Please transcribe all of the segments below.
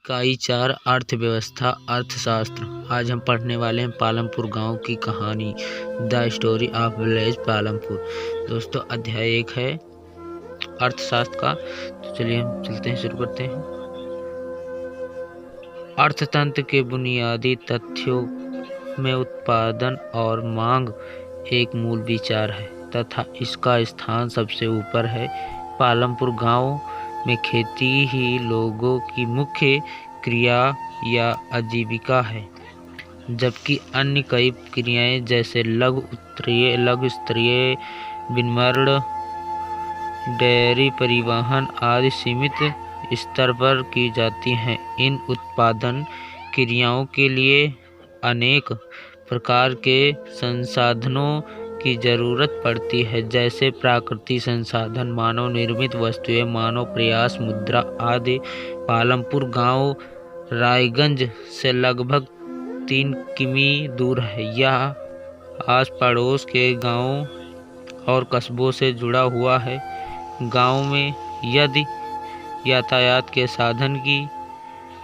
इकाई 4 अर्थव्यवस्था अर्थशास्त्र। आज हम पढ़ने वाले हैं पालमपुर गांव की कहानी, the story of village Palampur. दोस्तों, अध्याय 1 है अर्थशास्त्र का। तो चलिए हम चलते हैं, शुरू करते हैं। अर्थतंत्र के बुनियादी तथ्यों में उत्पादन और मांग एक मूल विचार है तथा इसका स्थान सबसे ऊपर है। पालमपुर गांव में खेती ही लोगों की मुख्य क्रिया या आजीविका है, जबकि अन्य कई क्रियाएं जैसे लघु स्तरीय विनिर्माण, डेयरी, परिवहन आदि सीमित स्तर पर की जाती हैं। इन उत्पादन क्रियाओं के लिए अनेक प्रकार के संसाधनों की जरूरत पड़ती है, जैसे प्राकृतिक संसाधन, मानव निर्मित वस्तुएं, मानव प्रयास, मुद्रा आदि। पालमपुर गांव रायगंज से लगभग 3 किमी दूर है। यह आस पड़ोस के गांवों और कस्बों से जुड़ा हुआ है। गांव में यदि यातायात के साधन की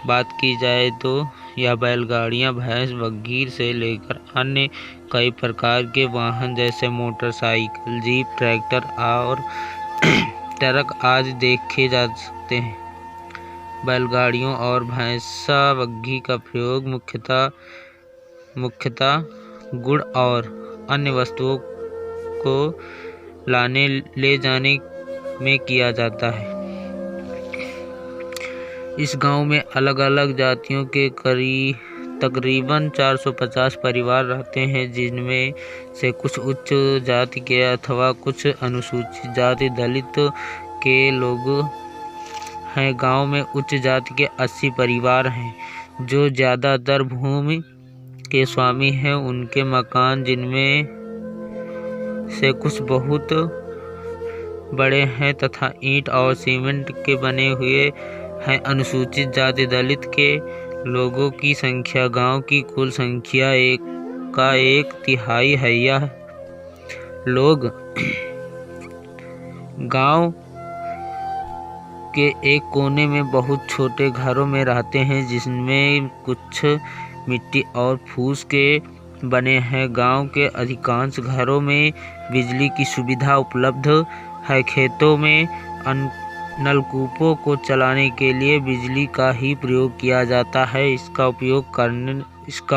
बात की जाए तो यह बैलगाड़ियां, भैंस, बघीर से लेकर अन्य कई प्रकार के वाहन जैसे मोटरसाइकिल, जीप, ट्रैक्टर और ट्रक आदि देखे जा सकते हैं। बैलगाड़ियों और भैंसा बघी का प्रयोग मुख्यतः गुड़ और अन्य वस्तुओं को लाने ले जाने में किया जाता है। इस गांव में अलग अलग जातियों के तकरीबन 450 परिवार रहते हैं, जिनमें से कुछ उच्च जाति के अथवा कुछ अनुसूचित जाति दलित के लोग हैं। गांव में उच्च जाति के 80 परिवार हैं, जो ज़्यादातर भूमि के स्वामी हैं। उनके मकान, जिनमें से कुछ बहुत बड़े हैं तथा ईंट और सीमेंट के बने हुए हैं। अनुसूचित जाति दलित के लोगों की संख्या गांव की कुल संख्या का 1/3 है। यह लोग गांव के एक कोने में बहुत छोटे घरों में रहते हैं, जिसमें कुछ मिट्टी और फूस के बने हैं। गांव के अधिकांश घरों में बिजली की सुविधा उपलब्ध है। खेतों में नलकूपों को चलाने के लिए बिजली का ही प्रयोग किया जाता है। इसका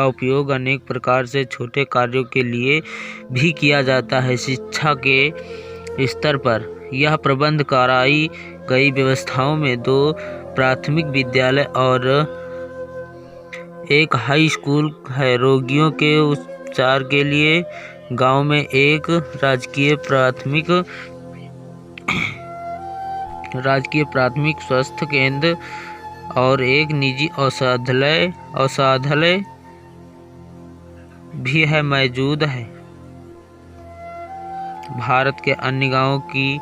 उपयोग अनेक प्रकार से छोटे कार्यों के लिए भी किया जाता है। शिक्षा के स्तर पर यह प्रबंध कराई गई व्यवस्थाओं में 2 प्राथमिक विद्यालय और एक हाई स्कूल है। रोगियों के उपचार के लिए गांव में एक राजकीय प्राथमिक स्वास्थ्य केंद्र और एक निजी औषधालय भी मौजूद है। भारत के अन्य गांवों की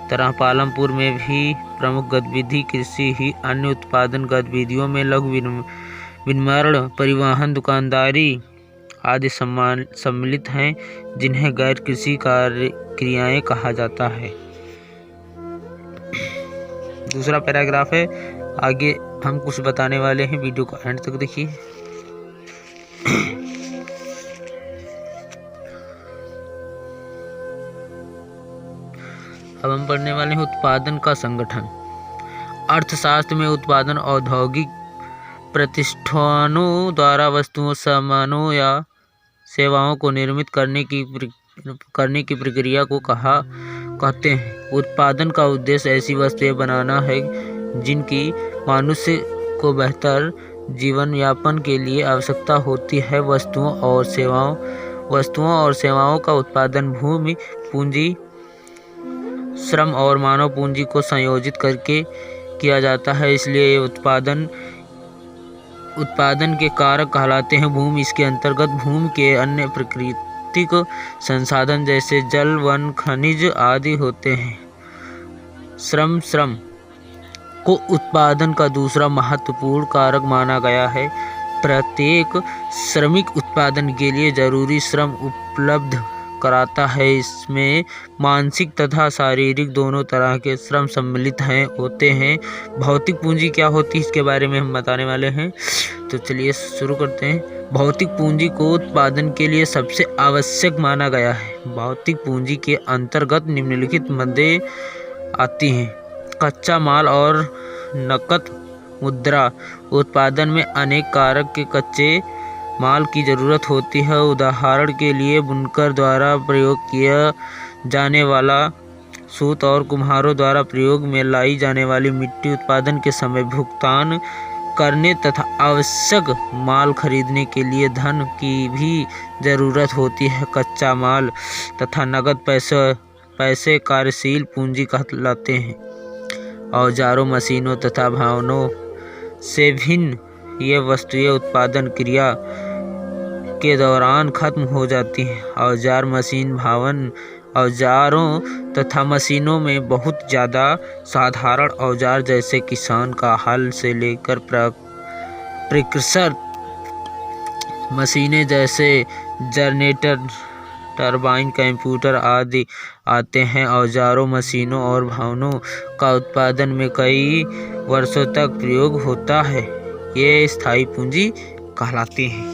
तरह पालमपुर में भी प्रमुख गतिविधि कृषि ही अन्य उत्पादन गतिविधियों में लघु विनिर्माण, परिवहन, दुकानदारी आदि सम्मिलित हैं, जिन्हें गैर कृषि क्रियाएं कहा जाता है। दूसरा पैराग्राफ है, आगे हम कुछ बताने वाले हैं, वीडियो को एंड तक देखिए। अब हम पढ़ने वाले हैं उत्पादन का संगठन। अर्थशास्त्र में उत्पादन औद्योगिक प्रतिष्ठानों द्वारा वस्तुओं, सामानों या सेवाओं को निर्मित करने की प्रक्रिया को कहते हैं। उत्पादन का उद्देश्य ऐसी वस्तुएं बनाना है जिनकी मनुष्य को बेहतर जीवन यापन के लिए आवश्यकता होती है। वस्तुओं और सेवाओं का उत्पादन भूमि, पूंजी, श्रम और मानव पूंजी को संयोजित करके किया जाता है, इसलिए ये उत्पादन के कारक कहलाते हैं। भूमि, इसके अंतर्गत भूमि के अन्य प्राकृतिक संसाधन जैसे जल, वन, खनिज आदि होते हैं। श्रम को उत्पादन का दूसरा महत्वपूर्ण कारक माना गया है। प्रत्येक श्रमिक उत्पादन के लिए जरूरी श्रम उपलब्ध कराता है। इसमें मानसिक तथा शारीरिक दोनों तरह के श्रम सम्मिलित होते हैं। भौतिक पूंजी क्या होती है इसके बारे में हम बताने वाले हैं, तो चलिए शुरू करते हैं। भौतिक पूंजी को उत्पादन के लिए सबसे आवश्यक माना गया है। भौतिक पूंजी के अंतर्गत निम्नलिखित मदें आती हैं। कच्चा माल और नकद मुद्रा। उत्पादन में अनेक कारक के कच्चे माल की जरूरत होती है। उदाहरण के लिए बुनकर द्वारा प्रयोग किया जाने वाला सूत और कुम्हारों द्वारा प्रयोग में लाई जाने वाली मिट्टी। उत्पादन के समय भुगतान करने तथा आवश्यक माल खरीदने के लिए धन की भी जरूरत होती है। कच्चा माल तथा नकद पैसे कार्यशील पूंजी कहलाते हैं। औजारों, मशीनों तथा भवनों से भिन्न ये वस्तुएं उत्पादन क्रिया के दौरान खत्म हो जाती हैं। औजार, मशीन, भवन। औजारों तथा मशीनों में बहुत ज़्यादा साधारण औजार जैसे किसान का हल से लेकर प्रेशर मशीनें जैसे जनरेटर, टरबाइन, कंप्यूटर आदि आते हैं। औजारों, मशीनों और भवनों का उत्पादन में कई वर्षों तक प्रयोग होता है। ये स्थायी पूंजी कहलाती हैं।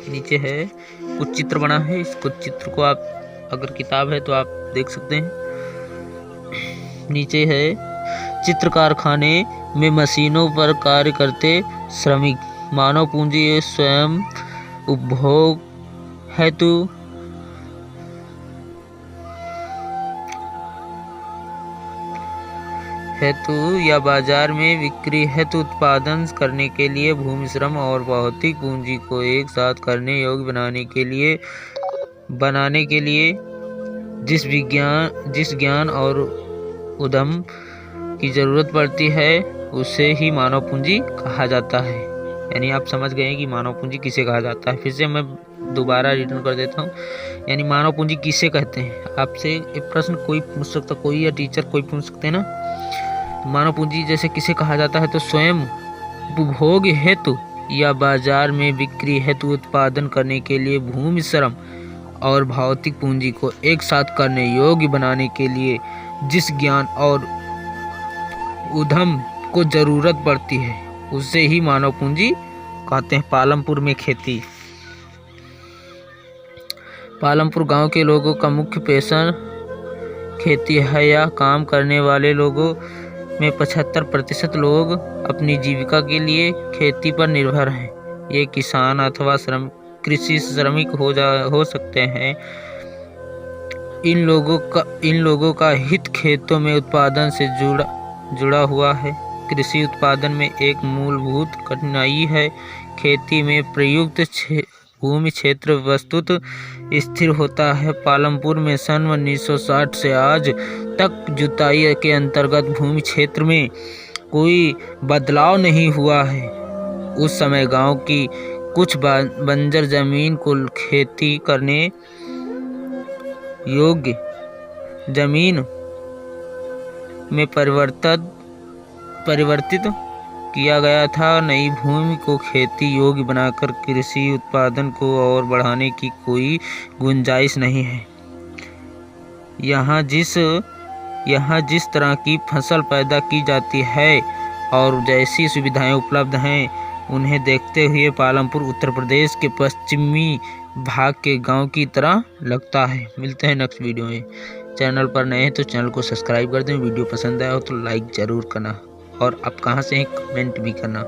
नीचे है कुछ चित्र बना है। इस कुछ चित्र को आप अगर किताब है तो आप देख सकते हैं। नीचे है चित्र कारखाने में मशीनों पर कार्य करते श्रमिक। मानव पूंजी स्वयं उपभोग हेतु या बाजार में बिक्री हेतु उत्पादन करने के लिए भूमि, श्रम और भौतिक पूंजी को एक साथ करने योग्य बनाने के लिए जिस ज्ञान और उद्यम की जरूरत पड़ती है उसे ही मानव पूंजी कहा जाता है। यानी आप समझ गए कि मानव पूंजी किसे कहा जाता है। फिर से मैं दोबारा रिटर्न कर देता हूँ। यानी मानव पूंजी किसे कहते हैं। आपसे एक प्रश्न कोई पूछ सकता, कोई या टीचर कोई पूछ सकते हैं ना। मानव पूंजी जैसे किसे कहा जाता है तो स्वयं उपभोग हेतु या बाजार में बिक्री हेतु उत्पादन करने के लिए भूमि, श्रम और भौतिक पूंजी को एक साथ करने योग्य बनाने के लिए जिस ज्ञान और उद्यम को जरूरत पड़ती है उसे ही मानव पूंजी कहते हैं। पालमपुर में खेती। पालमपुर गांव के लोगों का मुख्य पेशा खेती है। यह काम करने वाले लोगों में 75% लोग अपनी जीविका के लिए खेती पर निर्भर हैं। ये किसान अथवा कृषि श्रमिक हो सकते हैं। इन लोगों का हित खेतों में उत्पादन से जुड़ा हुआ है। कृषि उत्पादन में एक मूलभूत कठिनाई है। खेती में प्रयुक्त भूमि क्षेत्र वस्तुत स्थिर होता है। पालमपुर में सन 1960 से आज तक जुताई के अंतर्गत भूमि क्षेत्र में कोई बदलाव नहीं हुआ है। उस समय गांव की कुछ बंजर जमीन को खेती करने योग्य जमीन में परिवर्तित किया गया था। नई भूमि को खेती योग्य बनाकर कृषि उत्पादन को और बढ़ाने की कोई गुंजाइश नहीं है। यहाँ जिस तरह की फसल पैदा की जाती है और जैसी सुविधाएं उपलब्ध हैं उन्हें देखते हुए पालमपुर उत्तर प्रदेश के पश्चिमी भाग के गांव की तरह लगता है। मिलते हैं नेक्स्ट वीडियो में। चैनल पर नए हैं तो चैनल को सब्सक्राइब कर दें। वीडियो पसंद आया हो तो लाइक ज़रूर करना और आप कहाँ से हैं कमेंट भी करना।